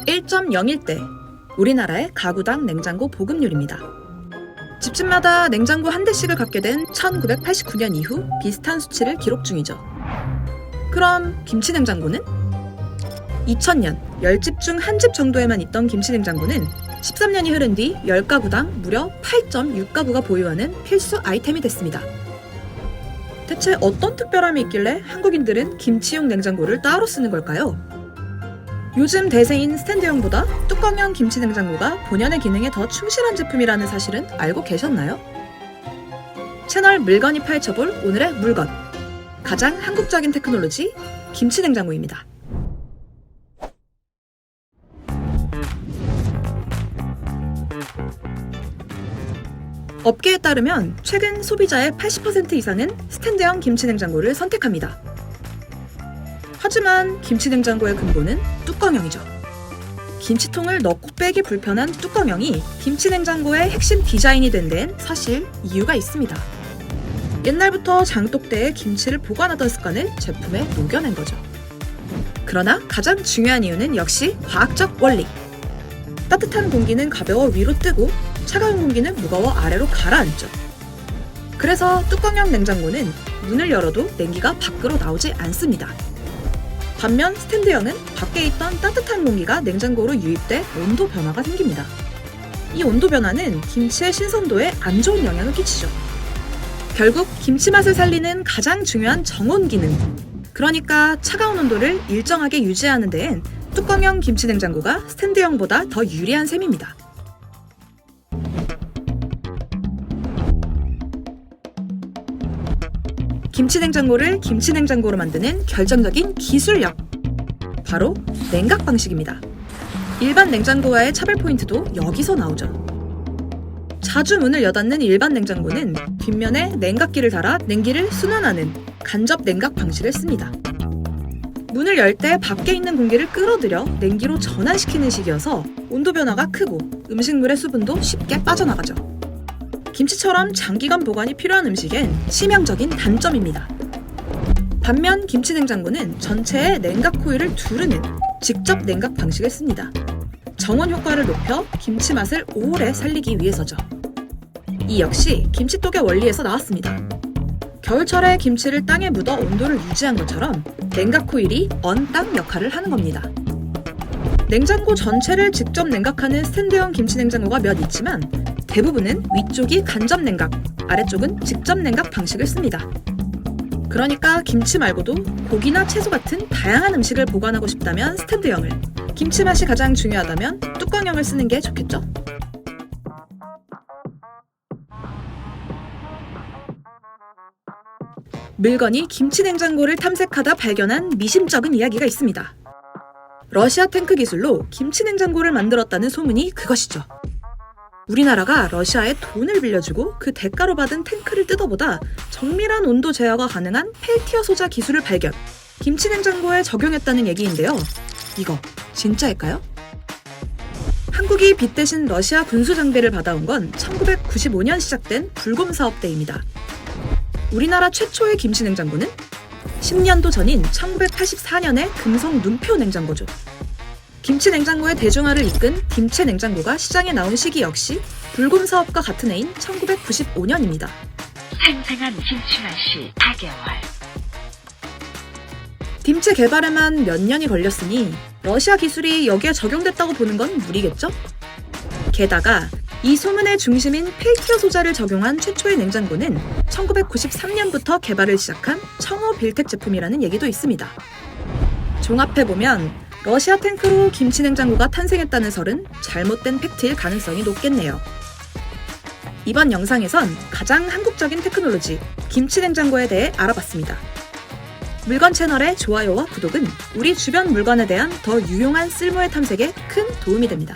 1.01대 우리나라의 가구당 냉장고 보급률입니다. 집집마다 냉장고 한 대씩을 갖게 된 1989년 이후 비슷한 수치를 기록 중이죠. 그럼 김치냉장고는? 2000년 10집 중 한 집 정도에만 있던 김치냉장고는 13년이 흐른 뒤 10가구당 무려 8.6가구가 보유하는 필수 아이템이 됐습니다. 대체 어떤 특별함이 있길래 한국인들은 김치용 냉장고를 따로 쓰는 걸까요? 요즘 대세인 스탠드형보다 뚜껑형 김치냉장고가 본연의 기능에 더 충실한 제품이라는 사실은 알고 계셨나요? 채널 물건이 파헤쳐볼 오늘의 물건, 가장 한국적인 테크놀로지 김치냉장고입니다. 업계에 따르면 최근 소비자의 80% 이상은 스탠드형 김치냉장고를 선택합니다. 하지만 김치냉장고의 근본은 뚜껑형이죠. 김치통을 넣고 빼기 불편한 뚜껑형이 김치냉장고의 핵심 디자인이 된 데엔 사실 이유가 있습니다. 옛날부터 장독대에 김치를 보관하던 습관을 제품에 녹여낸 거죠. 그러나 가장 중요한 이유는 역시 과학적 원리. 따뜻한 공기는 가벼워 위로 뜨고 차가운 공기는 무거워 아래로 가라앉죠. 그래서 뚜껑형 냉장고는 문을 열어도 냉기가 밖으로 나오지 않습니다. 반면 스탠드형은 밖에 있던 따뜻한 공기가 냉장고로 유입돼 온도 변화가 생깁니다. 이 온도 변화는 김치의 신선도에 안 좋은 영향을 끼치죠. 결국 김치 맛을 살리는 가장 중요한 정온 기능, 그러니까 차가운 온도를 일정하게 유지하는 데엔 뚜껑형 김치냉장고가 스탠드형보다 더 유리한 셈입니다. 김치냉장고를 김치냉장고로 만드는 결정적인 기술력, 바로 냉각 방식입니다. 일반 냉장고와의 차별 포인트도 여기서 나오죠. 자주 문을 여닫는 일반 냉장고는 뒷면에 냉각기를 달아 냉기를 순환하는 간접 냉각 방식을 씁니다. 문을 열 때 밖에 있는 공기를 끌어들여 냉기로 전환시키는 식이어서 온도 변화가 크고 음식물의 수분도 쉽게 빠져나가죠. 김치처럼 장기간 보관이 필요한 음식엔 치명적인 단점입니다. 반면 김치냉장고는 전체에 냉각 코일을 두르는 직접 냉각 방식을 씁니다. 정원 효과를 높여 김치 맛을 오래 살리기 위해서죠. 이 역시 김치독의 원리에서 나왔습니다. 겨울철에 김치를 땅에 묻어 온도를 유지한 것처럼 냉각 코일이 언땅 역할을 하는 겁니다. 냉장고 전체를 직접 냉각하는 스탠드형 김치냉장고가 몇 있지만 대부분은 위쪽이 간접 냉각, 아래쪽은 직접 냉각 방식을 씁니다. 그러니까 김치 말고도 고기나 채소 같은 다양한 음식을 보관하고 싶다면 스탠드형을, 김치 맛이 가장 중요하다면 뚜껑형을 쓰는 게 좋겠죠? 물건이 김치냉장고를 탐색하다 발견한 미심쩍은 이야기가 있습니다. 러시아 탱크 기술로 김치냉장고를 만들었다는 소문이 그것이죠. 우리나라가 러시아에 돈을 빌려주고 그 대가로 받은 탱크를 뜯어보다 정밀한 온도 제어가 가능한 펠티어 소자 기술을 발견, 김치냉장고에 적용했다는 얘기인데요. 이거 진짜일까요? 한국이 빚 대신 러시아 군수 장비를 받아온 건 1995년 시작된 불곰 사업 때입니다. 우리나라 최초의 김치냉장고는 10년도 전인 1984년의 금성 눈표 냉장고죠. 김치냉장고의 대중화를 이끈 김치냉장고가 시장에 나온 시기 역시 불곰 사업과 같은 해인 1995년입니다. 생생한 김치 맛이 4개월. 김치 개발에만 몇 년이 걸렸으니 러시아 기술이 여기에 적용됐다고 보는 건 무리겠죠? 게다가 이 소문의 중심인 펠티어 소자를 적용한 최초의 냉장고는 1993년부터 개발을 시작한 청어 빌텍 제품이라는 얘기도 있습니다. 종합해보면 러시아 탱크로 김치냉장고가 탄생했다는 설은 잘못된 팩트일 가능성이 높겠네요. 이번 영상에선 가장 한국적인 테크놀로지 김치냉장고에 대해 알아봤습니다. 물건 채널의 좋아요와 구독은 우리 주변 물건에 대한 더 유용한 쓸모의 탐색에 큰 도움이 됩니다.